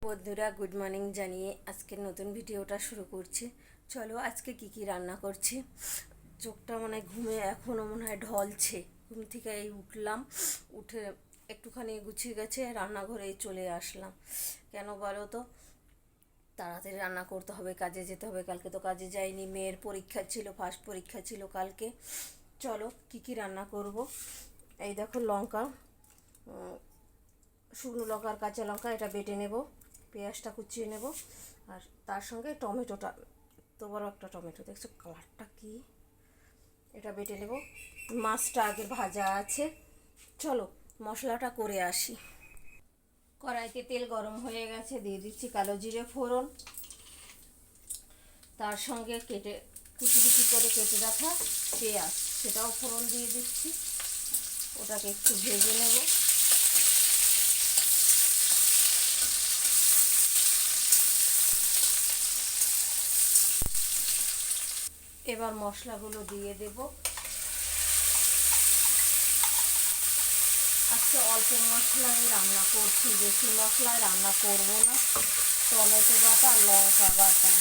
বন্ধুরা good morning জানিয়ে আজকের নতুন ভিডিওটা শুরু করছি। চলো আজকে কি রান্না করছি। চোখটা ঘুমে এখনও মনে হয় ঢলছে। ঘুম থেকে এই উঠলাম, উঠে একটুখানি গুছিয়ে গেছে, রান্নাঘরে চলে আসলাম। কেন বলো তো, তাড়াতাড়ি রান্না করতে হবে, কাজে যেতে হবে। কালকে তো কাজে যাইনি, মেয়ের পরীক্ষা ছিল, ফার্স্ট পরীক্ষা ছিল কালকে। চলো কি রান্না করব। এই দেখো লঙ্কা, শুকনো লঙ্কা আর কাঁচা লঙ্কা এটা বেটে নেব, পেঁয়াজটা কুচিয়ে নেব, আর তার সঙ্গে টমেটোটা, তো বড় একটা টমেটো, দেখছো কালারটা কি, এটা বেটে নেব। মাছটা আগে ভাজা আছে, চলো মশলাটা করে আসি। কড়াইতে তেল গরম হয়ে গেছে, দিয়ে দিচ্ছি কালো জিরে ফোড়ন, তার সঙ্গে কুচি করে কেটে রাখা পেঁয়াজ, সেটাও ফোড়ন দিয়ে দিচ্ছি। ওটাকে একটু ভেজে নেব। এবার মশলাগুলো দিয়ে দেব। আজকে অল্প মশলায় রান্না করছি, বেশি মশলায় রান্না করব না। টমেটো বাটা, লঙ্কা বাটা,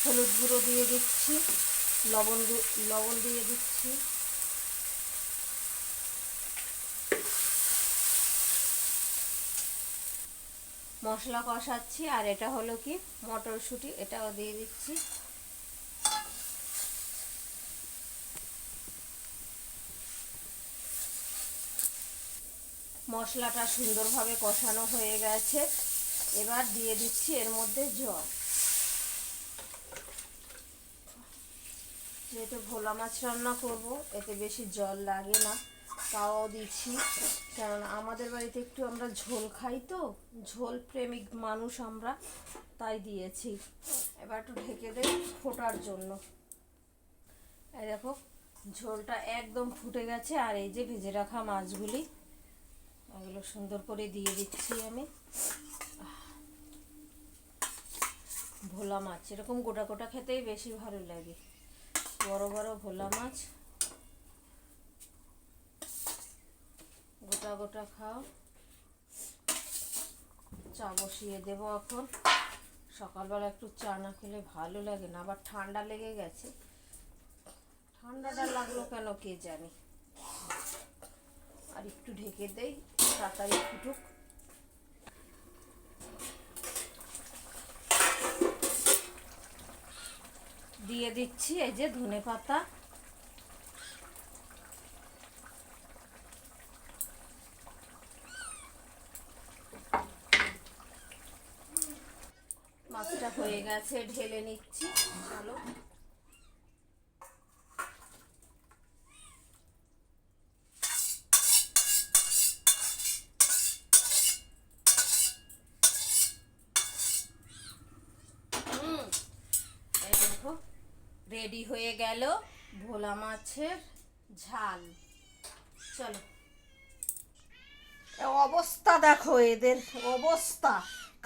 হলুদ গুঁড়ো দিয়ে দিচ্ছি, লবণ দিয়ে দিচ্ছি। মশলা কষাচ্ছি, আর এটা হলো কি মটরশুঁটি, এটাও দিয়ে দিচ্ছি। মশলাটা সুন্দরভাবে কষানো হয়ে গেছে, এবার দিয়ে দিচ্ছি এর মধ্যে জল। যেহেতু ভোলা মাছ রান্না করব, এতে বেশি জল লাগে না, তাও দিচ্ছি, কারণ আমাদের বাড়িতে একটু আমরা ঝোল খাই, তো ঝোল প্রেমিক মানুষ আমরা, তাই দিয়েছি। এবার একটু ঢেকে দেব ফোটার জন্য। এই দেখো ঝোলটা একদম ফুটে গেছে, আর এই যে ভেজে রাখা মাছগুলি, এগুলো সুন্দর করে দিয়ে দিচ্ছি আমি। ভোলা মাছ এরকম গোটা গোটা খেতেই বেশি ভালো লাগে, বড় বড় ভোলা মাছ গোটা গোটা খাও। চা বসিয়ে দেব এখন। সকালবেলা একটু চা না খেলে ভালো লাগে না, আবার ঠান্ডা লেগে গেছে। ঠান্ডাটা লাগলো কেন কে জানি। আর একটু ঢেকে দেই, তাড়াতাড়ি ফুটুক। দিয়ে দিচ্ছি এই যে ধনে পাতা, মাছটা হয়ে গেছে, ঢেলে নিচ্ছি। চলো এই দেখো রেডি হয়ে গেল ভোলা মাছের ঝাল। চলো, অবস্থা দেখো, এদের অবস্থা,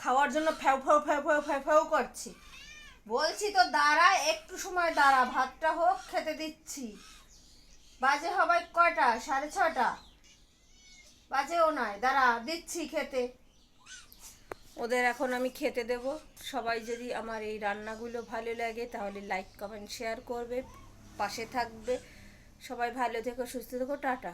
খাওয়ার জন্য ফ্যাও ফ্যাও ফ্যাও ফ্যাও ফ্যাও ফ্যাও করছি। বলছি তো দাঁড়া, একটু সময় দাঁড়া, ভাতটা হোক, খেতে দিচ্ছি। বাজে হবে কয়টা, 6:30 বাজেও নয়, দাঁড়া দিচ্ছি খেতে। ওদের এখন আমি খেতে দেব। সবাই যদি আমার এই রান্নাগুলো ভালো লাগে তাহলে লাইক কমেন্ট শেয়ার করবে, পাশে থাকবে। সবাই ভালো থেকো, সুস্থ থেকো, টাটা।